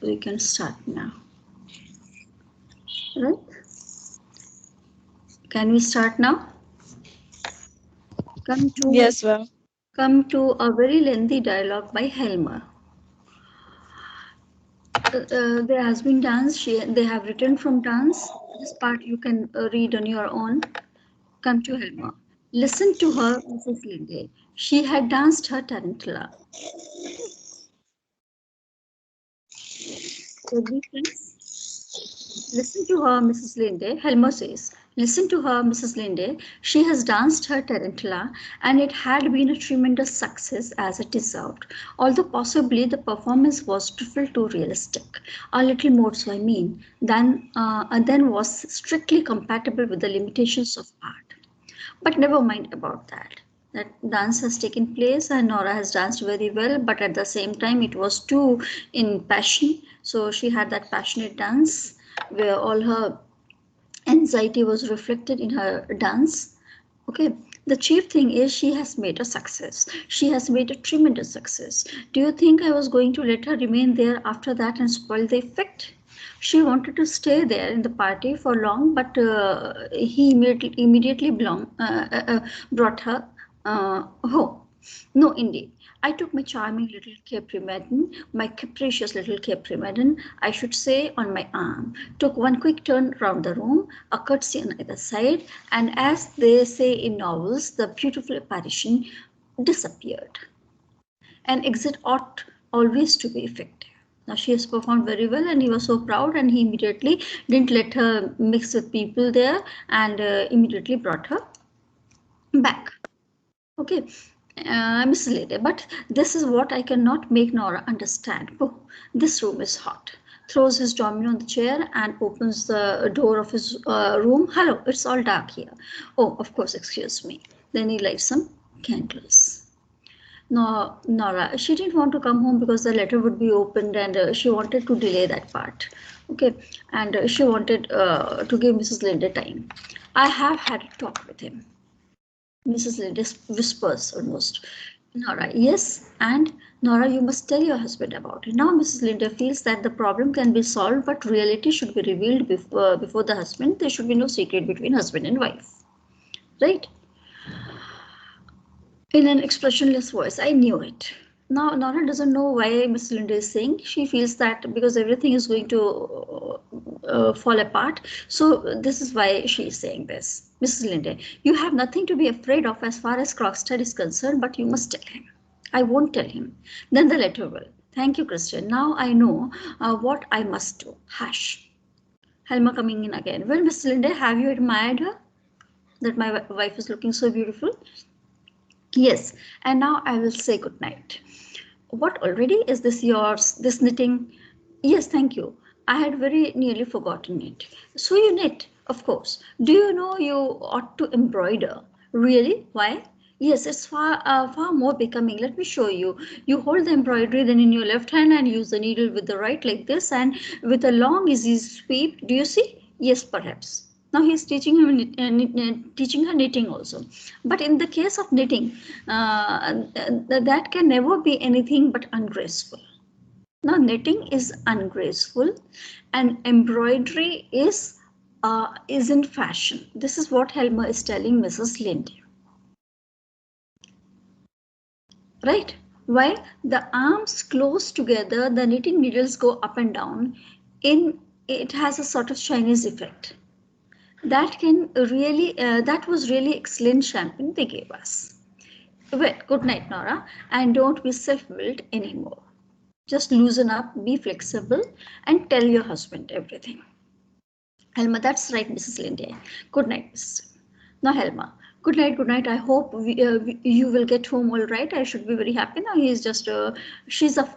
We can start now. Right? Can we start now? Come to Yes, ma'am. come to a very lengthy dialogue by Helmer. There has been dance. They have written from dance. This part you can read on your own. Come to Helmer. Listen to her, Mrs. Linde. She had danced her tarantula. Agree, friends? Listen to her, Mrs. Linde. Helmer says, listen to her, Mrs. Linde. She has danced her tarantula, and it had been a tremendous success as it deserved. Although possibly the performance was trifle too realistic, a little more so, I mean, than was strictly compatible with the limitations of art. But never mind about that. That dance has taken place and Nora has danced very well, but at the same time it was too in passion. So she had that passionate dance where all her anxiety was reflected in her dance. Okay, the chief thing is she has made a success. She has made a tremendous success. Do you think I was going to let her remain there after that and spoil the effect? She wanted to stay there in the party for long, but he immediately brought her home. No, indeed. I took my charming little Capri Maiden, my capricious little Capri Maiden, I should say, on my arm, took one quick turn round the room, a curtsy on either side, and as they say in novels, the beautiful apparition disappeared. An exit ought always to be effective. Now she has performed very well, and he was so proud, and he immediately didn't let her mix with people there, and immediately brought her back. Okay, Miss Lady, but this is what I cannot make Nora understand. Oh, this room is hot. Throws his domino on the chair and opens the door of his room. Hello, it's all dark here. Oh, of course, excuse me. Then he lights some candles. No, Nora, she didn't want to come home because the letter would be opened and she wanted to delay that part. Okay, and she wanted to give Mrs. Linde time. I have had a talk with him. Mrs. Linde whispers almost. Nora, yes, and Nora, you must tell your husband about it. Now, Mrs. Linde feels that the problem can be solved, but reality should be revealed before the husband. There should be no secret between husband and wife. Right? In an expressionless voice. I knew it. Now, Nora doesn't know why Miss Linda is saying. She feels that because everything is going to fall apart. So, this is why she is saying this. Mrs. Linde, you have nothing to be afraid of as far as Krogstad is concerned, but you must tell him. I won't tell him. Then the letter will. Thank you, Christian. Now I know what I must do. Hush. Helma coming in again. Well, Miss Linde, have you admired her? That my wife is looking so beautiful? Yes, and now I will say good night. What already is this yours? This knitting? Yes, thank you. I had very nearly forgotten it. So you knit, of course. Do you know you ought to embroider? Really? Why? Yes, it's far more becoming. Let me show you. You hold the embroidery then in your left hand and use the needle with the right like this and with a long easy sweep. Do you see? Yes, perhaps. Now he's teaching teaching her knitting also. But in the case of knitting, that can never be anything but ungraceful. Now knitting is ungraceful, and embroidery is in fashion. This is what Helmer is telling Mrs. Linde. Right? While the arms close together, the knitting needles go up and down. It has a sort of Chinese effect. That was really excellent champagne they gave us. Well, good night, Nora, and don't be self-willed anymore. Just loosen up, be flexible, and tell your husband everything. Helma, that's right, Mrs. Linde. Good night, Mrs. Now, Helma. Good night, good night. I hope you will get home all right. I should be very happy. Now he is just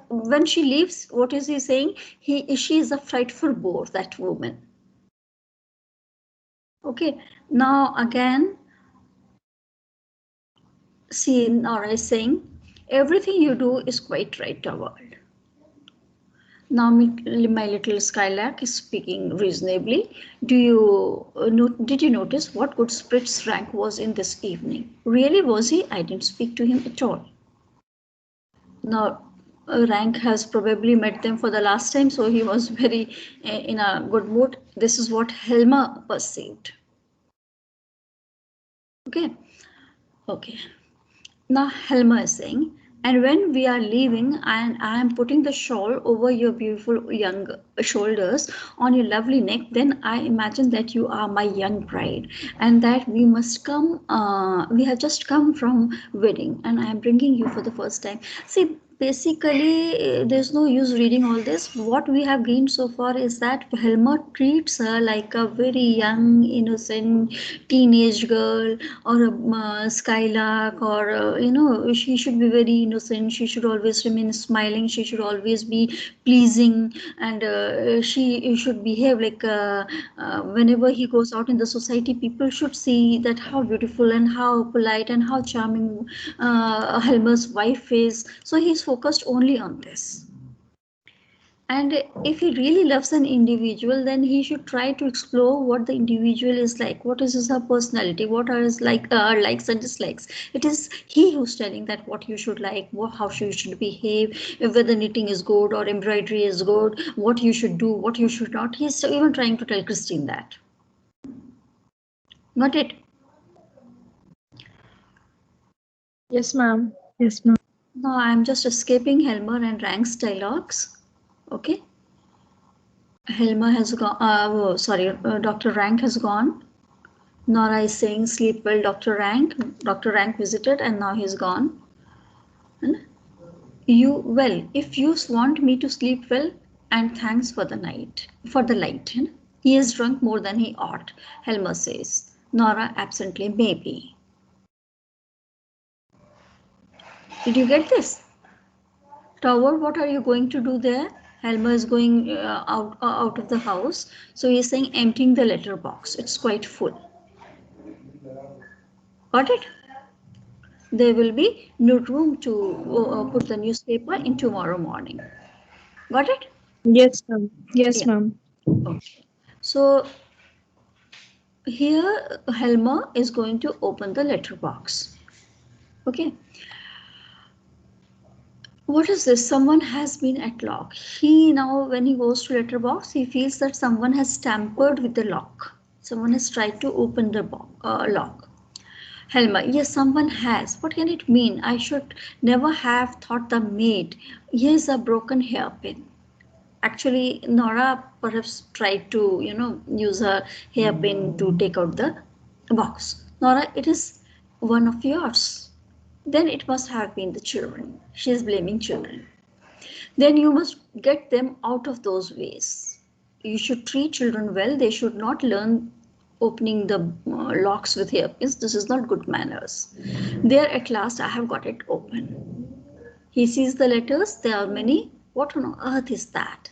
when she leaves, what is he saying? She is a frightful bore, that woman. Okay. Now again, see, Nora is saying, everything you do is quite right, Toward. Now my little Skylark is speaking reasonably. Did you notice what good spirits Frank was in this evening? Really, was he? I didn't speak to him at all. Now Rank has probably met them for the last time, so he was very in a good mood. This is what Helma perceived. Okay, okay. Now Helma is saying, and when we are leaving and I am putting the shawl over your beautiful young shoulders on your lovely neck, then I imagine that you are my young bride and that we must come, we have just come from wedding and I am bringing you for the first time. See, basically there's no use reading all this. What we have gained so far is that Helma treats her like a very young innocent teenage girl or a skylark, or she should be very innocent, she should always remain smiling, she should always be pleasing, and she should behave like whenever he goes out in the society, people should see that how beautiful and how polite and how charming Helmer's wife is. So he's focused only on this. And if he really loves an individual, then he should try to explore what the individual is like, what is his personality, what are his likes and dislikes. It is he who's telling that what you should like, how you should behave, whether knitting is good or embroidery is good, what you should do, what you should not. He's even trying to tell Christine that. Got it? Yes, ma'am. Yes, ma'am. Now I'm just escaping Helmer and Rank's dialogues. Okay. Helmer has gone. Dr. Rank has gone. Nora is saying, sleep well, Dr. Rank. Dr. Rank visited and now he's gone. If you want me to sleep well, and thanks for the night, for the light. He has drunk more than he ought, Helmer says. Nora absently, maybe. Did you get this? Tower, what are you going to do there? Helmer is going out of the house. So he's saying, emptying the letter box. It's quite full. Got it? There will be no room to put the newspaper in tomorrow morning. Got it? Yes, ma'am. Yes, Yeah. ma'am. Okay. So here Helmer is going to open the letter box. Okay. What is this? Someone has been at lock. He now, when he goes to letter box, he feels that someone has tampered with the lock. Someone has tried to open the lock. Helma, yes, someone has. What can it mean? I should never have thought the maid. Here's a broken hairpin. Actually, Nora perhaps tried to, use her hairpin to take out the box. Nora, it is one of yours. Then it must have been the children. She is blaming children. Then you must get them out of those ways. You should treat children well. They should not learn opening the locks with hairpins. This is not good manners. There at last I have got it open. He sees the letters. There are many. What on earth is that?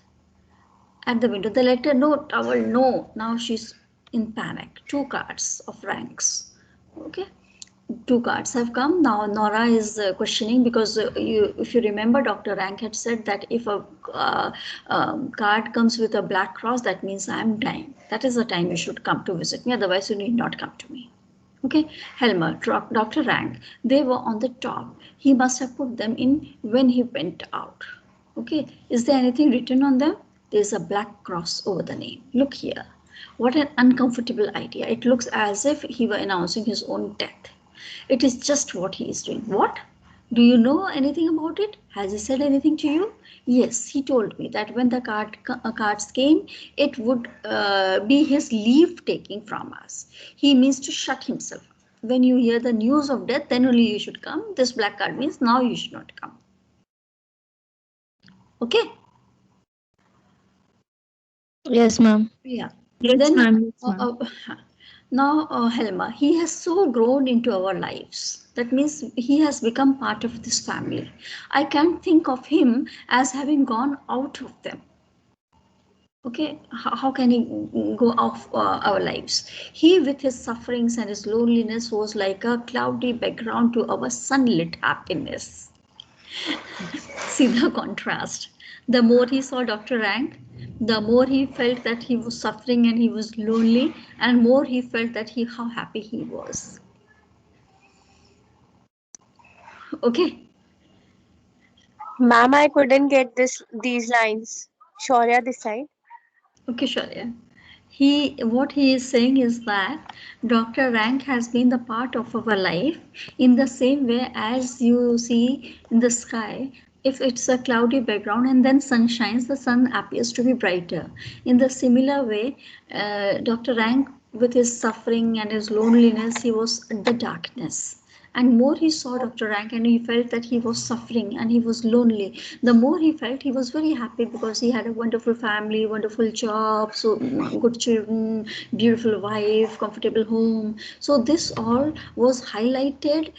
At the window, the letter, no, towel, no. Now she's in panic. 2 cards of ranks. Okay. 2 cards have come. Now Nora is questioning because if you remember, Dr. Rank had said that if a card comes with a black cross, that means I am dying. That is the time you should come to visit me. Otherwise, you need not come to me. Okay, Helmer, Dr. Rank, they were on the top. He must have put them in when he went out. Okay, is there anything written on them? There's a black cross over the name. Look here. What an uncomfortable idea. It looks as if he were announcing his own death. It is just what he is doing. What? Do you know anything about it? Has he said anything to you? Yes, he told me that when the cards came, it would be his leave taking from us. He means to shut himself. When you hear the news of death, then only you should come. This black card means now you should not come. Okay? Yes, ma'am. Yeah. Yes, Then ma'am. Yes, ma'am. now, Helma, he has so grown into our lives. That means he has become part of this family. I can't think of him as having gone out of them. Okay, how can he go off our lives? He, with his sufferings and his loneliness, was like a cloudy background to our sunlit happiness. See the contrast. The more he saw Dr. Rank, the more he felt that he was suffering and he was lonely, and more he felt that how happy he was. Okay. Ma'am, I couldn't get these lines. Shaurya, this side. Okay, sure. Yeah. What he is saying is that Dr. Rank has been the part of our life in the same way as you see in the sky. If it's a cloudy background and then sun shines, the sun appears to be brighter. In the similar way, Dr. Rank, with his suffering and his loneliness, he was in the darkness. And more he saw Dr. Rank and he felt that he was suffering and he was lonely. The more he felt, he was very happy because he had a wonderful family, wonderful job, so good children, beautiful wife, comfortable home. So this all was highlighted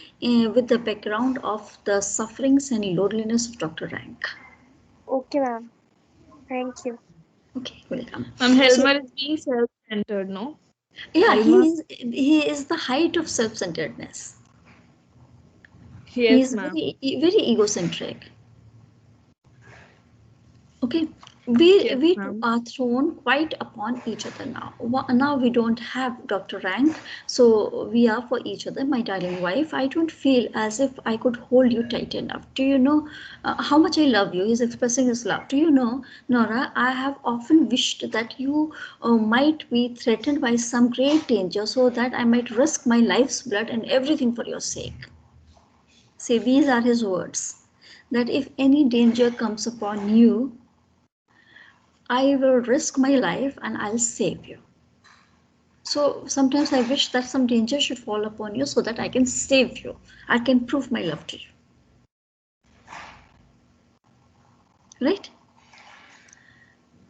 with the background of the sufferings and loneliness of Dr. Rank. Okay, ma'am. Thank you. Okay, welcome. So Helmer is being self-centered, no? yeah, Helmer? he is the height of self-centeredness. He Yes, is ma'am. very egocentric. Okay, we Yes, we two ma'am. are thrown quite upon each other now. Now we don't have Dr. Rank, so we are for each other. My darling wife, I don't feel as if I could hold you tight enough. Do you know how much I love you? He's expressing his love. Do you know, Nora? I have often wished that you might be threatened by some great danger, so that I might risk my life's blood and everything for your sake. See, these are his words. That if any danger comes upon you, I will risk my life and I'll save you. So sometimes I wish that some danger should fall upon you so that I can save you. I can prove my love to you. Right?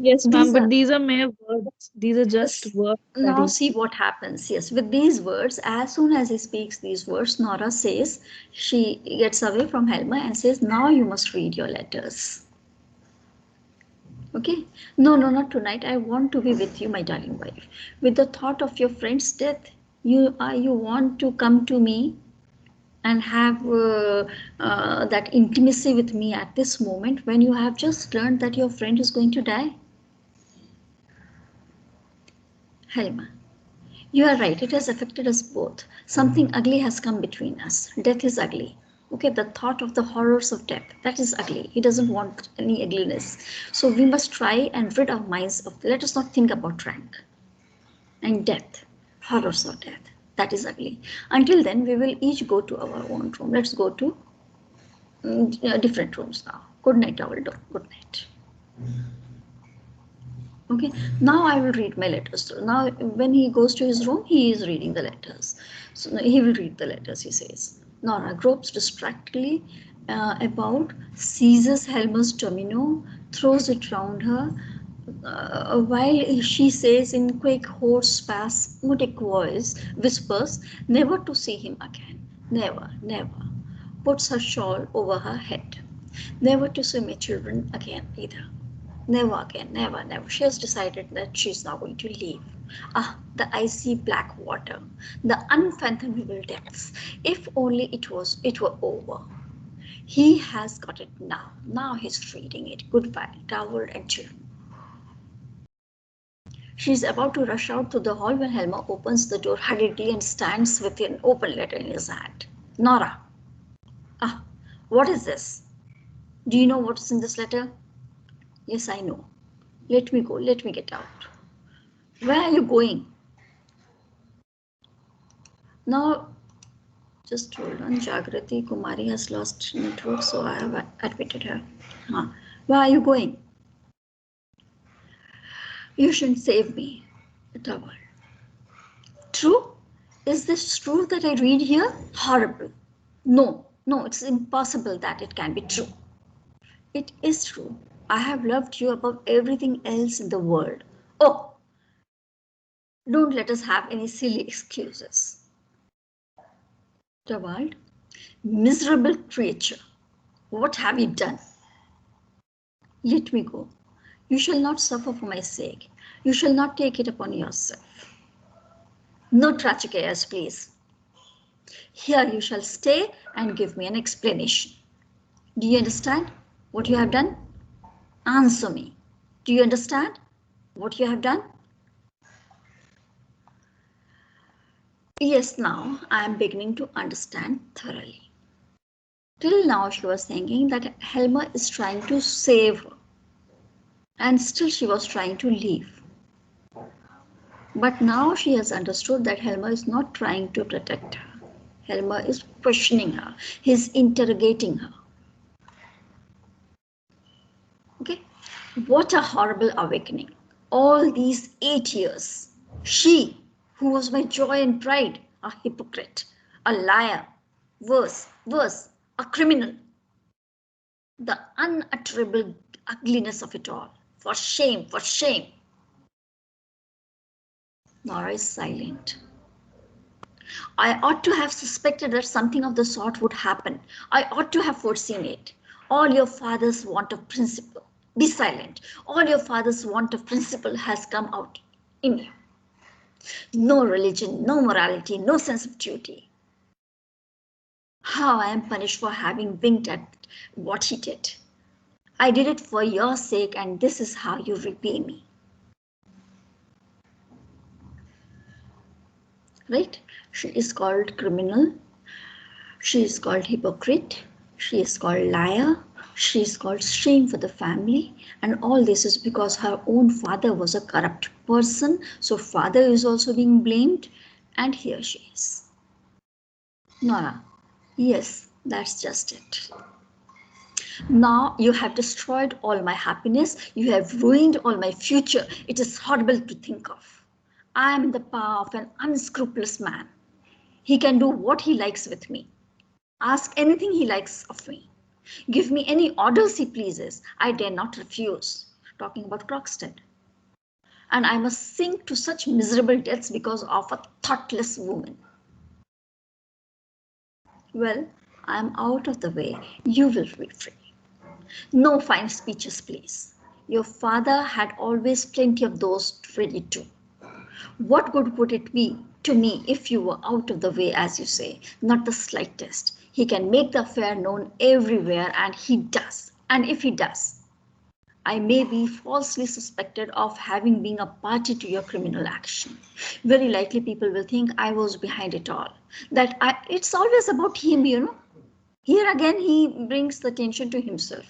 Yes, ma'am. These But are these are mere words. These are just words, now Daddy. see what happens. Yes, with these words, as soon as he speaks these words, Nora says, she gets away from Helma and says, now you must read your letters. Okay? No, no, not tonight. I want to be with you, my darling wife. With the thought of your friend's death, you want to come to me and have that intimacy with me at this moment when you have just learned that your friend is going to die? Helma, you are right. It has affected us both. Something ugly has come between us. Death is ugly. Okay, the thought of the horrors of death, that is ugly. He doesn't want any ugliness. So we must try and rid our minds of, let us not think about rank and death, horrors of death. That is ugly. Until then, we will each go to our own room. Let's go to different rooms now. Good night, Aldo. Good night. Okay, now I will read my letters. So now, when he goes to his room, he is reading the letters. So he will read the letters, he says. Nora gropes distractedly about, seizes Helmer's domino, throws it round her, while she says in quick, hoarse, spasmodic voice, whispers, never to see him again. Never, never. Puts her shawl over her head. Never to see my children again either. Never again, never, never. She has decided that she's now going to leave. Ah, the icy black water, the unfathomable depths. If only it were over. He has got it now. Now he's reading it. Goodbye, tower and children. She is about to rush out to the hall when Helma opens the door hurriedly and stands with an open letter in his hand. Nora. Ah, what is this? Do you know what's in this letter? Yes, I know. Let me go. Let me get out. Where are you going? Now, just hold on. Jagrati Kumari has lost network, so I have admitted her. Where are you going? You shouldn't save me. Towel. True? Is this true that I read here? Horrible. No, no, it's impossible that it can be true. It is true. I have loved you above everything else in the world. Oh, don't let us have any silly excuses. Tawald, miserable creature, what have you done? Let me go. You shall not suffer for my sake. You shall not take it upon yourself. No trachicaias, please. Here you shall stay and give me an explanation. Do you understand what you have done? Answer me. Do you understand what you have done? Yes, now I am beginning to understand thoroughly. Till now she was thinking that Helma is trying to save her. And still she was trying to leave. But now she has understood that Helma is not trying to protect her. Helma is questioning her. He's interrogating her. Okay? What a horrible awakening. All these 8 years, she, who was my joy and pride, a hypocrite, a liar, worse, a criminal. The unutterable ugliness of it all. For shame, for shame. Nora is silent. I ought to have suspected that something of the sort would happen. I ought to have foreseen it. All your father's want of principle. Be silent. All your father's want of principle has come out in you. No religion, no morality, no sense of duty. How I am punished for having winked at what he did. I did it for your sake, and this is how you repay me. Right? She is called criminal. She is called hypocrite. She is called liar. She is called shame for the family. And all this is because her own father was a corrupt person. So father is also being blamed. And here she is. Nora, yes, that's just it. Now you have destroyed all my happiness. You have ruined all my future. It is horrible to think of. I am in the power of an unscrupulous man. He can do what he likes with me. Ask anything he likes of me. Give me any orders he pleases. I dare not refuse. Talking about Krogstad. And I must sink to such miserable deaths because of a thoughtless woman. Well, I am out of the way. You will be free. No fine speeches, please. Your father had always plenty of those ready too. What good would it be to me if you were out of the way, as you say? Not the slightest. He can make the affair known everywhere, and he does. And if he does, I may be falsely suspected of having been a party to your criminal action. Very likely people will think I was behind it all. It's always about him, you know. Here again, he brings the attention to himself.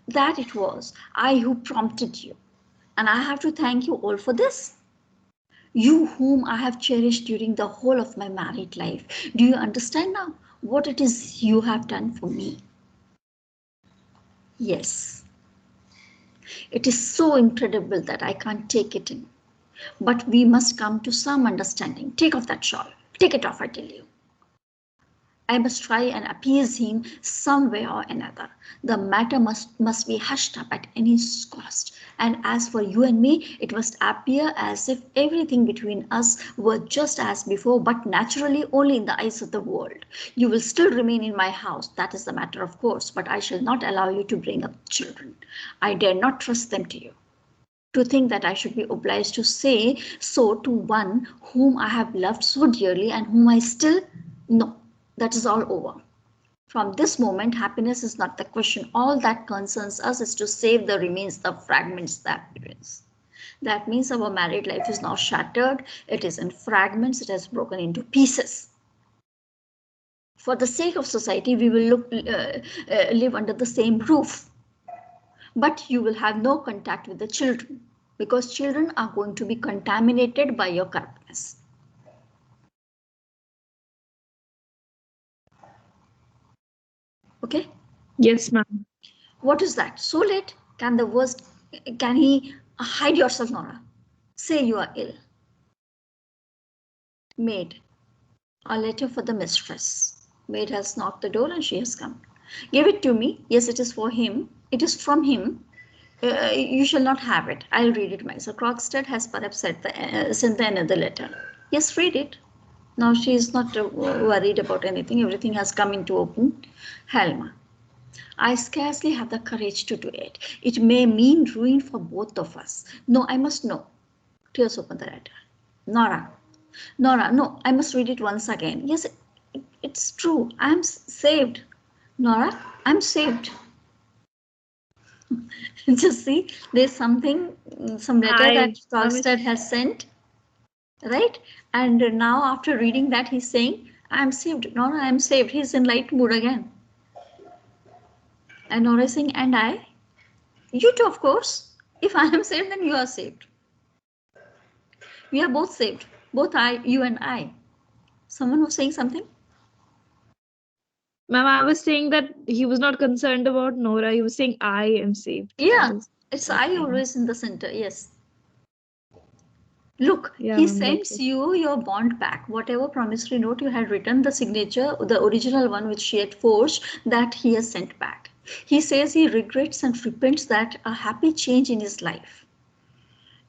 That it was I who prompted you. And I have to thank you all for this. You whom I have cherished during the whole of my married life. Do you understand now what it is you have done for me? Yes. It is so incredible that I can't take it in. But we must come to some understanding. Take off that shawl. Take it off, I tell you. I must try and appease him some way or another. The matter must be hushed up at any cost. And as for you and me, it must appear as if everything between us were just as before, but naturally only in the eyes of the world. You will still remain in my house, that is the matter of course, but I shall not allow you to bring up children. I dare not trust them to you. To think that I should be obliged to say so to one whom I have loved so dearly and whom I still... No. That is all over. From this moment, happiness is not the question. All that concerns us is to save the remains, the fragments, the appearance. That means our married life is now shattered. It is in fragments. It has broken into pieces. For the sake of society, we will live under the same roof. But you will have no contact with the children because children are going to be contaminated by your corruptness. Okay? Yes, ma'am. What is that? So late? Can he hide yourself, Nora? Say you are ill. Maid, a letter for the mistress. Maid has knocked the door and she has come. Give it to me. Yes, it is for him. It is from him. You shall not have it. I'll read it myself. Krogstad has perhaps sent another letter. Yes, read it. Now she is not worried about anything. Everything has come into open. Helma. I scarcely have the courage to do it. It may mean ruin for both of us. No, I must know. Tears open the letter. Nora, no, I must read it once again. Yes, it's true. I am saved. Nora, I'm saved. Just see, there's some letter that Krogstad has sent, right? And now after reading that, he's saying, I'm saved. Nora, I'm saved. He's in light mood again. And Nora is saying, and I? You too, of course. If I am saved, then you are saved. We are both saved. Both you and I. Someone was saying something? Ma'am, I was saying that he was not concerned about Nora. He was saying, I am saved. Yeah, That is it's what I he- always in the center. Yes. Look, Yeah, he ma'am, that's sends it. you your bond back. Whatever promissory note you had written, the signature, the original one which she had forged, that he has sent back. He says he regrets and repents that a happy change in his life.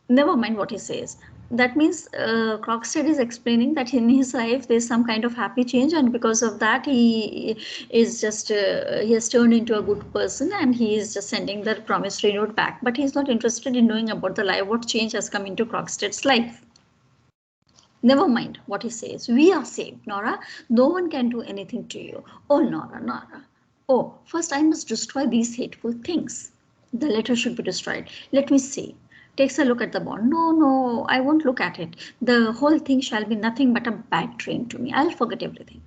Never mind what he says. That means Krogstad is explaining that in his life there's some kind of happy change, and because of that he is just he has turned into a good person, and he is just sending the promissory note back. But he's not interested in knowing about the life, what change has come into Krogstad's life. Never mind what he says. We are saved, Nora. No one can do anything to you. Oh, Nora, Nora. Oh, first I must destroy these hateful things. The letter should be destroyed. Let me see. Takes a look at the bond. No, no, I won't look at it. The whole thing shall be nothing but a bad dream to me. I'll forget everything.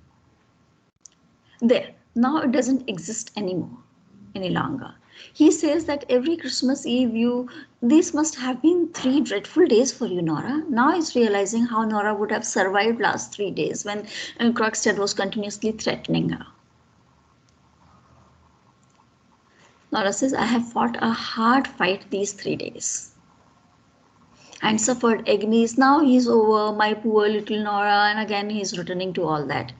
There. Now it doesn't exist anymore, any longer. He says that every Christmas Eve these must have been 3 dreadful days for you, Nora. Now he's realizing how Nora would have survived last 3 days when Krogstad was continuously threatening her. Nora says, I have fought a hard fight these 3 days and suffered agonies. Now he's over, my poor little Nora, and again he's returning to all that.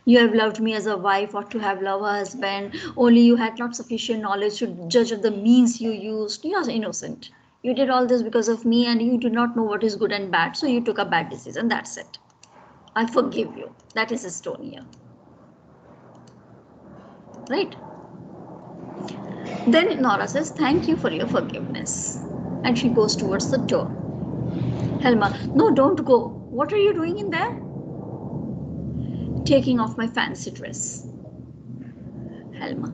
You have loved me as a wife, ought to have loved a husband, only you had not sufficient knowledge to judge of the means you used. You are innocent. You did all this because of me, and you do not know what is good and bad, so you took a bad decision. That's it. I forgive you. That is Estonia. Right? Then Nora says, thank you for your forgiveness. And she goes towards the door. Helma, no, don't go. What are you doing in there? Taking off my fancy dress. Helma,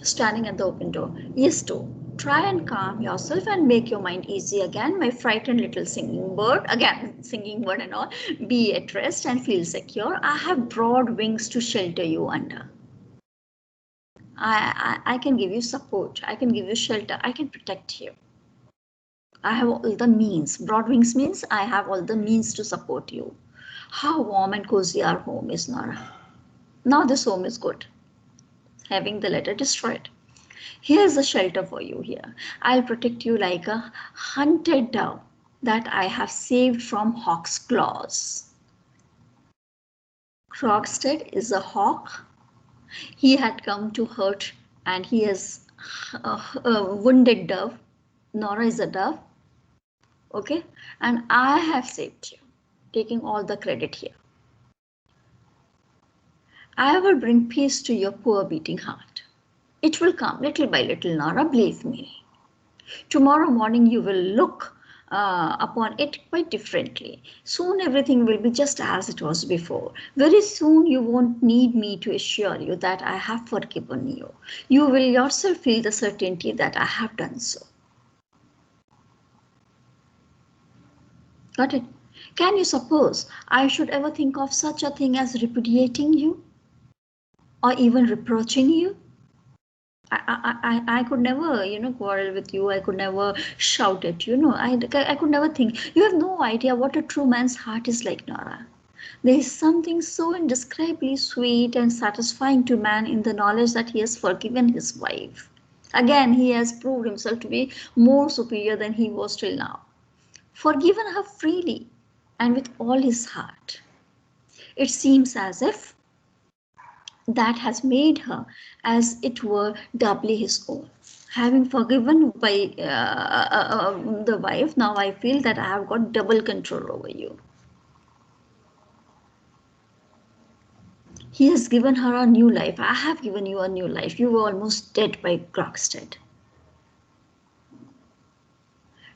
standing at the open door. Yes, do. Try and calm yourself and make your mind easy again, my frightened little singing bird. Again, singing bird and all. Be at rest and feel secure. I have broad wings to shelter you under. I can give you support. I can give you shelter. I can protect you. I have all the means. Broad wings means I have all the means to support you. How warm and cozy our home is, Nora. Now this home is good. Having the letter destroyed. Here's a shelter for you here. I'll protect you like a hunted dove that I have saved from hawk's claws. Krogstad is a hawk. He had come to hurt, and he is a wounded dove. Nora is a dove. Okay, and I have saved you, taking all the credit here. I will bring peace to your poor beating heart. It will come little by little, Nora, believe me. Tomorrow morning you will look upon it quite differently. Soon everything will be just as it was before. Very soon you won't need me to assure you that I have forgiven you. You will yourself feel the certainty that I have done so. Got it? Can you suppose I should ever think of such a thing as repudiating you? Or even reproaching you? I could never, quarrel with you. I could never shout at you. I could never think. You have no idea what a true man's heart is like, Nora. There is something so indescribably sweet and satisfying to man in the knowledge that he has forgiven his wife. Again, he has proved himself to be more superior than he was till now. Forgiven her freely and with all his heart. It seems as if that has made her, as it were, doubly his own. Having forgiven by the wife, now I feel that I have got double control over you. He has given her a new life. I have given you a new life. You were almost dead by Krogstad.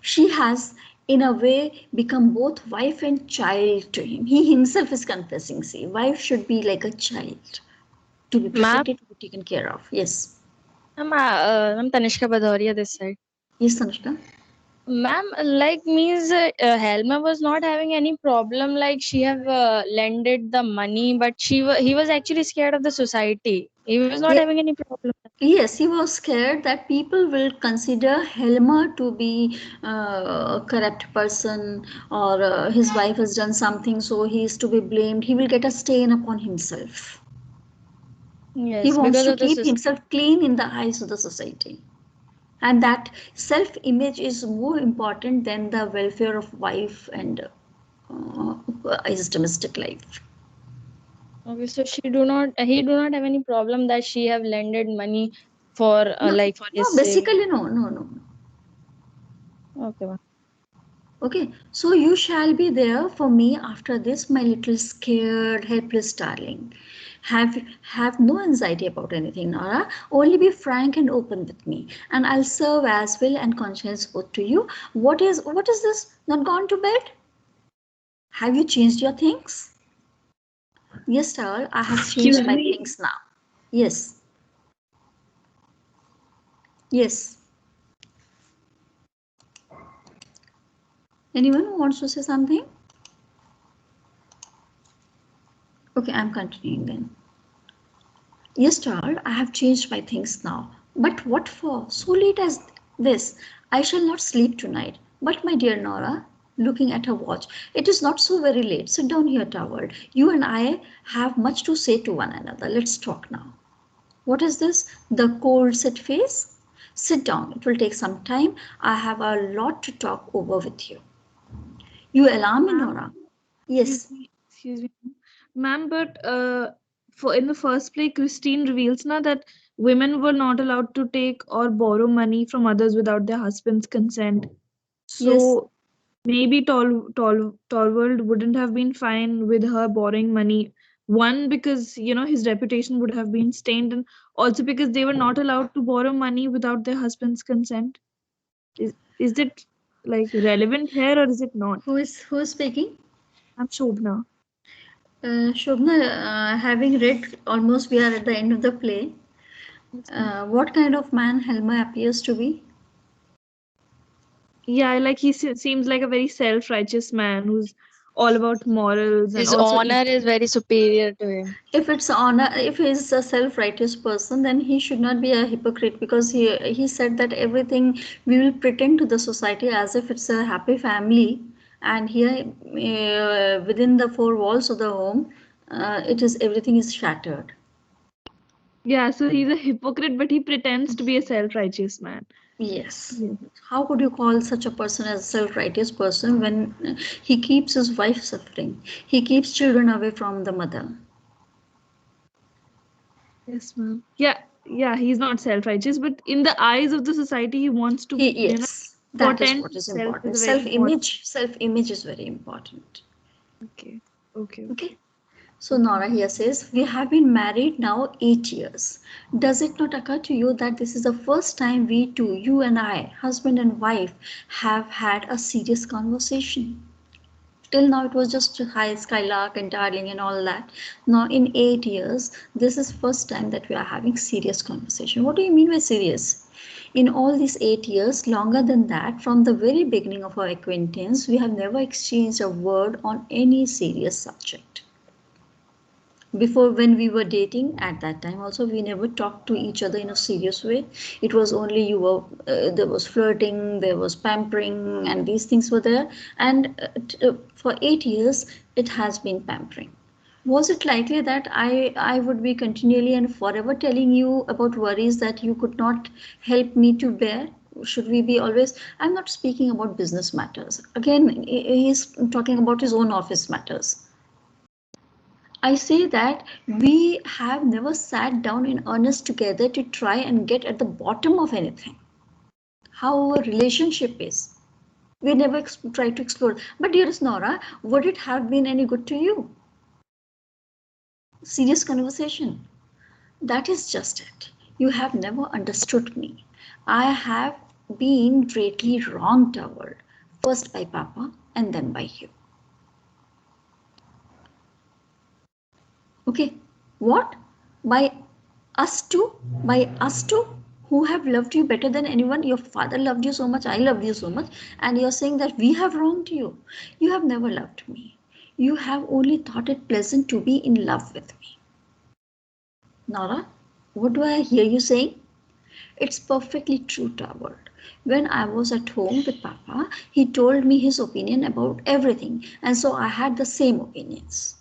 She has, in a way, become both wife and child to him. He himself is confessing, see, wife should be like a child, to be Ma'am, protected, to be taken care of. Yes. I'm Tanishka Bhadoria this side. Yes, Anushka. Ma'am, like means Helma was not having any problem. Like she have lended the money, but he was actually scared of the society. He was not Yeah. having any problem. Yes, he was scared that people will consider Helmer to be a corrupt person, or his wife has done something, so he is to be blamed. He will get a stain upon himself. He Yes, wants because to of keep this. himself clean in the eyes of the society. And that self-image is more important than the welfare of wife and his domestic life. Okay, so he do not have any problem that she have lended money for No, like for no, his saving. basically no, no, no. Okay, ma'am. Okay, so you shall be there for me after this, my little scared, helpless darling. Have no anxiety about anything, Nora. Only be frank and open with me, and I'll serve as will and conscience both to you. What is this? Not gone to bed? Have you changed your things? Yes, sir, I have Excuse changed my me. things now. Yes, yes. Anyone who wants to say something? Okay, I'm continuing then. Yes, child, I have changed my things now. But what for? So late as this? I shall not sleep tonight. But my dear Nora, looking at her watch, it is not so very late. Sit down here, Toward. You and I have much to say to one another. Let's talk now. What is this? The cold set face? Sit down. It will take some time. I have a lot to talk over with you. You alarm me, Ma'am, Nora. Yes. excuse me, ma'am, but for in the first place, Christine reveals now that women were not allowed to take or borrow money from others without their husband's consent. Yes. So maybe Torvald wouldn't have been fine with her borrowing money. One, because his reputation would have been stained, and also because they were not allowed to borrow money without their husband's consent. Is it like relevant here or is it not? Who is speaking? I'm Shobna. Shobna, having read almost, we are at the end of the play. What kind of man Helma appears to be? Yeah, like he seems like a very self-righteous man who's all about morals and His also honor is very superior to him. If he is a self-righteous person, then he should not be a hypocrite, because he said that everything we will pretend to the society as if it's a happy family, and here within the four walls of the home, it is everything is shattered. yeah, so he's a hypocrite, but he pretends to be a self-righteous man. Yes. Yeah. How could you call such a person as a self-righteous person when he keeps his wife suffering? He keeps children away from the mother. Yes, ma'am. Yeah, he's not self-righteous, but in the eyes of the society, he wants to, Yes, that is portend what is himself as important. a very moral. Self-image is very important. Okay, okay, Okay. okay, So okay. Nora here says, we have been married now 8 years. Does it not occur to you that this is the first time we two, you and I, husband and wife, have had a serious conversation? Till now it was just hi skylark and darling and all that. Now in 8 years, this is first time that we are having serious conversation. What do you mean by serious? In all these 8 years, longer than that, from the very beginning of our acquaintance, we have never exchanged a word on any serious subject. Before, when we were dating, at that time also we never talked to each other in a serious way. It was only you were there was flirting, there was pampering, and these things were there. And for 8 years it has been pampering. Was it likely that I would be continually and forever telling you about worries that you could not help me to bear? Should we be always? I'm not speaking about business matters. Again, he's talking about his own office matters. I say that we have never sat down in earnest together to try and get at the bottom of anything. How a relationship is. We never try to explore. But dearest Nora, would it have been any good to you? Serious conversation. That is just it. You have never understood me. I have been greatly wronged toward, first by Papa and then by you. Okay, what? By us two? By us two? Who have loved you better than anyone? Your father loved you so much, I loved you so much, and you're saying that we have wronged you. You have never loved me. You have only thought it pleasant to be in love with me. Nora? What do I hear you saying? It's perfectly true, Torvald. When I was at home with Papa, he told me his opinion about everything, and so I had the same opinions.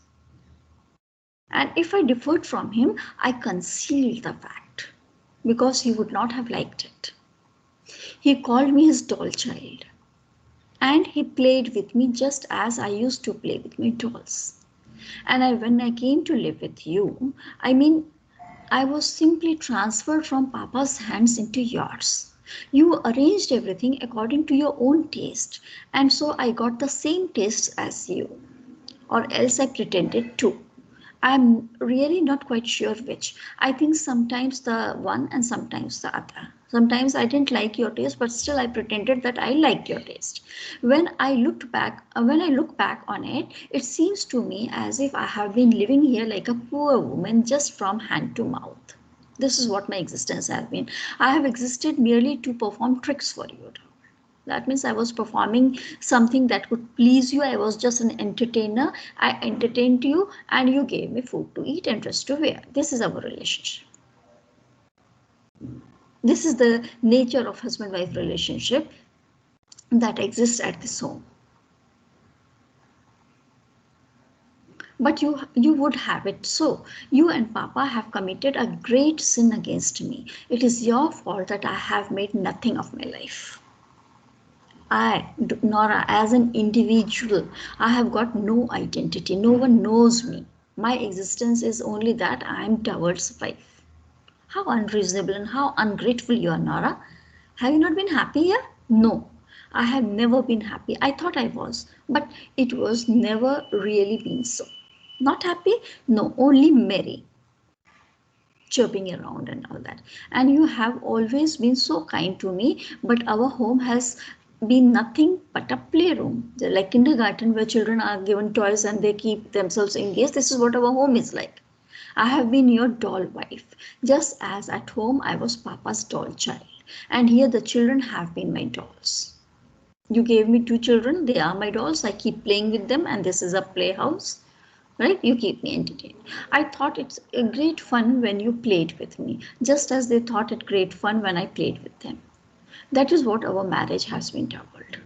And if I differed from him, I concealed the fact because he would not have liked it. He called me his doll child, and he played with me just as I used to play with my dolls. And when I came to live with you, I was simply transferred from Papa's hands into yours. You arranged everything according to your own taste, and so I got the same tastes as you, or else I pretended to. I'm really not quite sure which. I think sometimes the one and sometimes the other. Sometimes I didn't like your taste, but still I pretended that I liked your taste. When I look back on it, it seems to me as if I have been living here like a poor woman, just from hand to mouth. This is what my existence has been. I have existed merely to perform tricks for you. That means I was performing something that could please you. I was just an entertainer. I entertained you and you gave me food to eat and dress to wear. This is our relationship. This is the nature of husband-wife relationship that exists at this home. But you would have it so. You and Papa have committed a great sin against me. It is your fault that I have made nothing of my life. Nora, as an individual, I have got no identity. No one knows me. My existence is only that I am Torvald's wife. How unreasonable and how ungrateful you are, Nora. Have you not been happy here? No, I have never been happy. I thought I was, but it was never really been so. Not happy? No, only merry, chirping around and all that. And you have always been so kind to me, but our home has been nothing but a playroom. They're like kindergarten where children are given toys and they keep themselves engaged. This is what our home is like. I have been your doll wife, just as at home I was Papa's doll child. And here the children have been my dolls. You gave me 2 children, they are my dolls. I keep playing with them, and this is a playhouse. Right? You keep me entertained. I thought it's a great fun when you played with me, just as they thought it great fun when I played with them. That is what our marriage has been Torvald.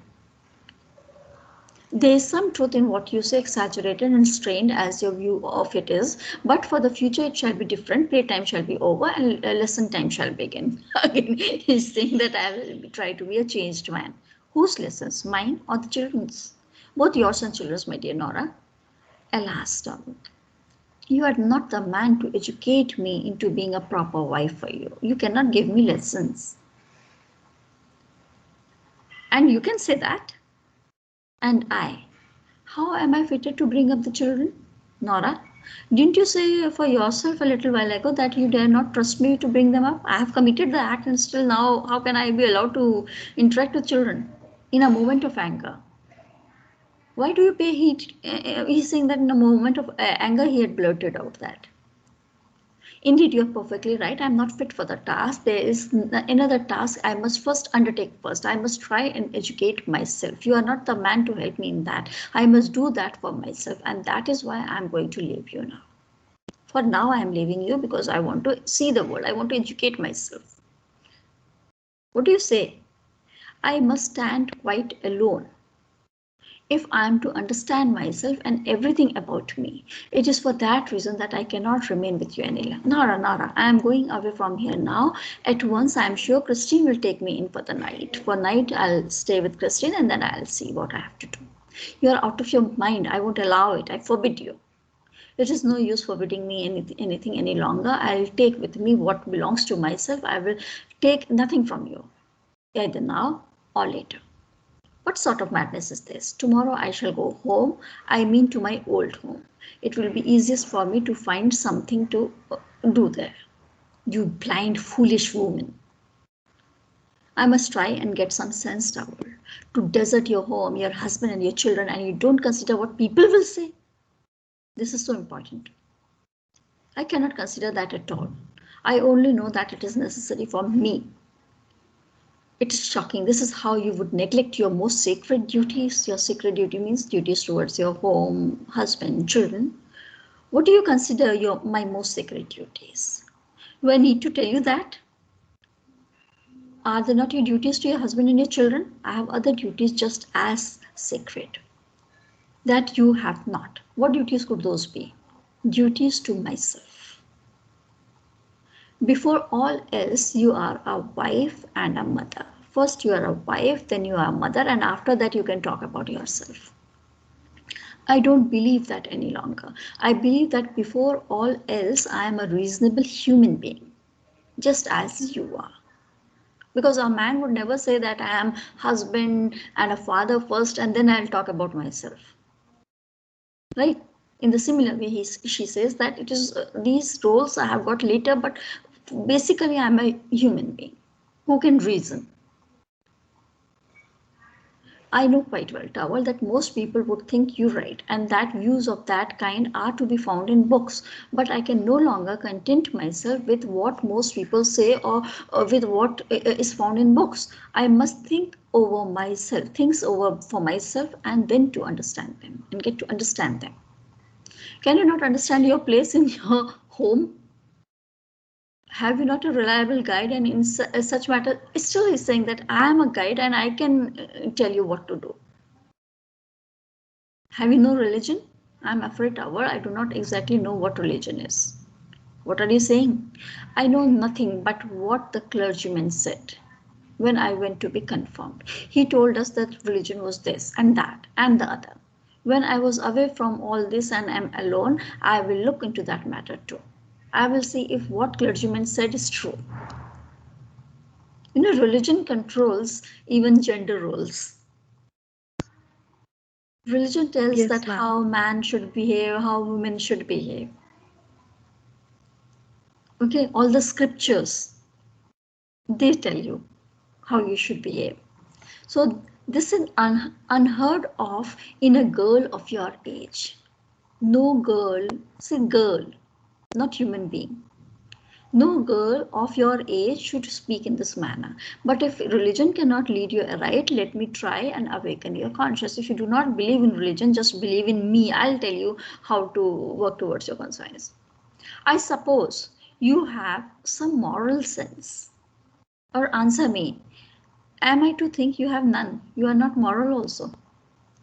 There is some truth in what you say, exaggerated and strained as your view of it is, but for the future it shall be different. Playtime shall be over and lesson time shall begin. Again, he's saying that I will try to be a changed man. Whose lessons, mine or the children's? Both yours and children's, my dear Nora. Alas, Torvald, you are not the man to educate me into being a proper wife for you. You cannot give me lessons. And you can say that. And how am I fitted to bring up the children? Nora, didn't you say for yourself a little while ago that you dare not trust me to bring them up? I have committed the act, and still now how can I be allowed to interact with children in a moment of anger? Why do you pay heed? He's saying that in a moment of anger he had blurted out that. Indeed, you're perfectly right. I'm not fit for the task. There is another task I must first undertake first. I must try and educate myself. You are not the man to help me in that. I must do that for myself, and that is why I'm going to leave you now. For now, I am leaving you because I want to see the world. I want to educate myself. What do you say? I must stand quite alone if I am to understand myself and everything about me. It is for that reason that I cannot remain with you any longer. Nora, I am going away from here now. At once, I am sure Christine will take me in for the night. For night, I'll stay with Christine and then I'll see what I have to do. You are out of your mind. I won't allow it. I forbid you. It is no use forbidding me anything any longer. I'll take with me what belongs to myself. I will take nothing from you, either now or later. What sort of madness is this? Tomorrow I shall go home. I mean to my old home. It will be easiest for me to find something to do there. You blind, foolish woman. I must try and get some sense, Torvald. To desert your home, your husband and your children, and you don't consider what people will say. This is so important. I cannot consider that at all. I only know that it is necessary for me. It is shocking. This is how you would neglect your most sacred duties. Your sacred duty means duties towards your home, husband, children. What do you consider my most sacred duties? Do I need to tell you that? Are they not your duties to your husband and your children? I have other duties just as sacred that you have not. What duties could those be? Duties to myself. Before all else, you are a wife and a mother. First, you are a wife, then you are a mother, and after that, you can talk about yourself. I don't believe that any longer. I believe that before all else, I am a reasonable human being, just as you are. Because a man would never say that I am husband and a father first and then I'll talk about myself. Right? In the similar way, she says that it is these roles I have got later, but basically I'm a human being who can reason. I know quite well, Towel, that most people would think you right, and that views of that kind are to be found in books. But I can no longer content myself with what most people say or with what is found in books. I must think over myself, things over for myself, and then to understand them and get to understand them. Can you not understand your place in your home? Have you not a reliable guide? And in such matter, still he's saying that I am a guide and I can tell you what to do. Have you no religion? I'm afraid, Tower, I do not exactly know what religion is. What are you saying? I know nothing but what the clergyman said when I went to be confirmed. He told us that religion was this and that and the other. When I was away from all this and am alone, I will look into that matter too. I will see if what clergyman said is true. You know, religion controls even gender roles. Religion tells Yes, that ma'am. how man should behave, how women should behave. Okay, all the scriptures, they tell you how you should behave. So this is unheard of in a girl of your age. No girl, say girl, not human being. No girl of your age should speak in this manner. But if religion cannot lead you aright, let me try and awaken your conscience. If you do not believe in religion, just believe in me. I'll tell you how to work towards your conscience. I suppose you have some moral sense. Or answer me, am I to think you have none? You are not moral also.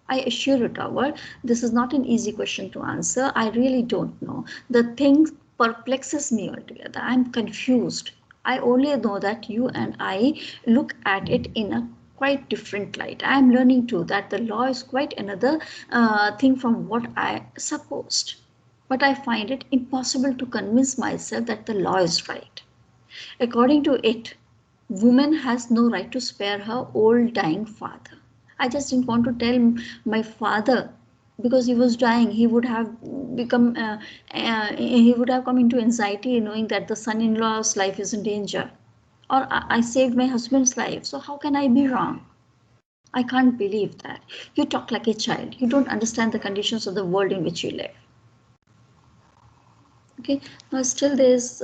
I assure you, Tower, this is not an easy question to answer. I really don't know. The thing perplexes me altogether. I'm confused. I only know that you and I look at it in a quite different light. I am learning too that the law is quite another thing from what I supposed. But I find it impossible to convince myself that the law is right. According to it, woman has no right to spare her old dying father. I just didn't want to tell my father because he was dying. He would have become, he would have come into anxiety knowing that the son-in-law's life is in danger. Or I saved my husband's life. So how can I be wrong? I can't believe that. You talk like a child. You don't understand the conditions of the world in which you live. Okay, now still there's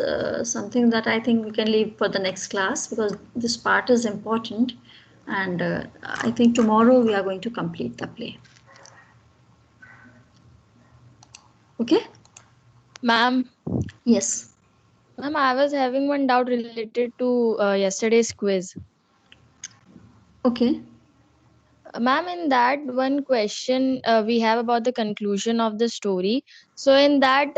something that I think we can leave for the next class because this part is important and I think tomorrow we are going to complete the play. Okay? Ma'am, Yes. ma'am, I was having one doubt related to yesterday's quiz. Okay. Ma'am, in that one question we have about the conclusion of the story. So in that,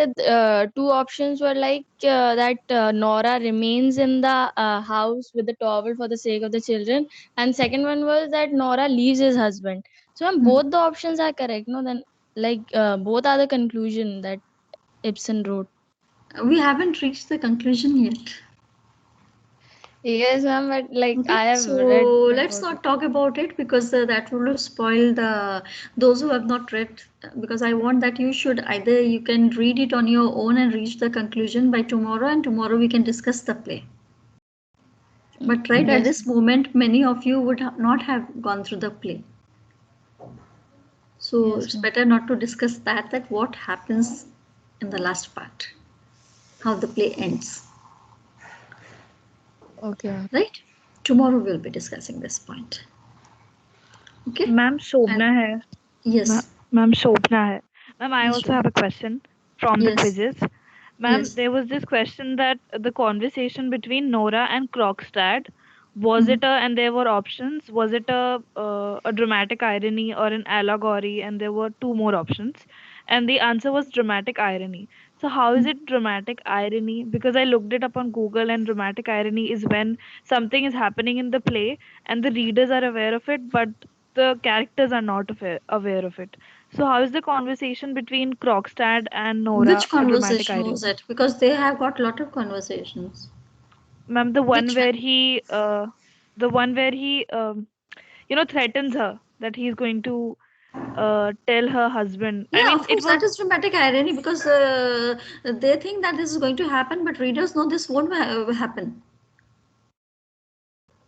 two options were like that Nora remains in the house with the towel for the sake of the children, and second one was that Nora leaves his husband. So ma'am, both the options are correct. No, then like both are the conclusion that Ibsen wrote. We haven't reached the conclusion yet. Yes, ma'am, but like Okay, I have so read let's about it. not talk about it because that will spoil the those who have not read. Because I want that you should either you can read it on your own and reach the conclusion by tomorrow, and tomorrow we can discuss the play. But right at Yes. this moment, many of you would not have gone through the play. So Yes, it's ma'am. better not to discuss that what happens in the last part, how the play ends. Okay, ma'am. Right? Tomorrow we'll be discussing this point. Okay? Ma'am, And Shobna hai. yes, Ma'am, Shobna hai. Ma'am, I yes, also Shweta. have a question from the Yes. quizzes. Ma'am, Yes. there was this question that the conversation between Nora and Krogstad, was it a, and there were options, was it a dramatic irony or an allegory? And there were two more options. And the answer was dramatic irony. So, how is it dramatic irony? Because I looked it up on Google, and dramatic irony is when something is happening in the play and the readers are aware of it, but the characters are not aware of it. So, how is the conversation between Krogstad and Nora Which a dramatic conversation irony? was it? Because they have got a lot of conversations. Ma'am, Which one? the one where he, threatens her that he's going to tell her husband. I Yeah, mean, of it course, that was, is dramatic irony because they think that this is going to happen, but readers know this won't happen.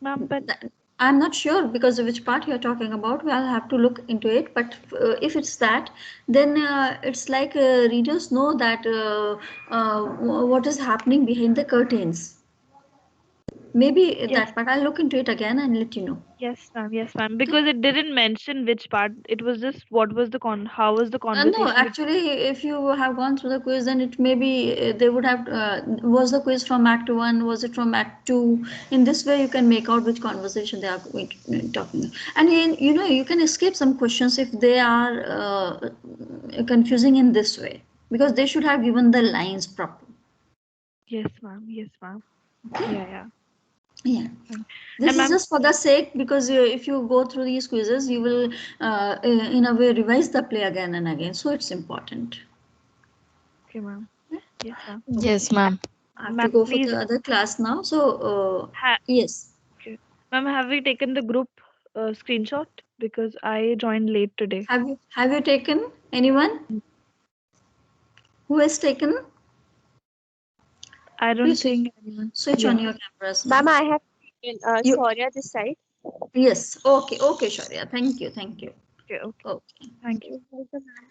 ma'am, but That, I'm not sure because of which part you're talking about. We'll have to look into it. But if it's that, then it's like readers know that what is happening behind the curtains. Maybe yes, that part. I'll look into it again and let you know. yes, ma'am, Okay. because it didn't mention which part. It was just what was the how was the No, conversation between. actually, if you have gone through the quiz, then it may be they would have. Was the quiz from Act 1? Was it from Act 2? In this way, you can make out which conversation they are talking. And you know, you can escape some questions if they are confusing in this way because they should have given the lines proper. Yes, ma'am. Yes, ma'am. Okay. Yeah. Yeah. Ma'am. This And is ma'am, just for the sake because if you go through these quizzes, you will, in a way, revise the play again and again. So it's important. okay, ma'am. Yes, ma'am. Yes, Okay. ma'am. I have to Ma'am, go for please, the other class now. So, ha yes. okay. Ma'am, have we taken the group screenshot? Because I joined late today. Have you taken anyone who has taken? I don't Please think anyone. switch on Yeah. your cameras Ma'am, now. I have taken You Shaurya this side. yes. Okay. Okay, Sharia. Thank you. Thank you. Okay. Okay. Okay. Thank you. Welcome, ma'am.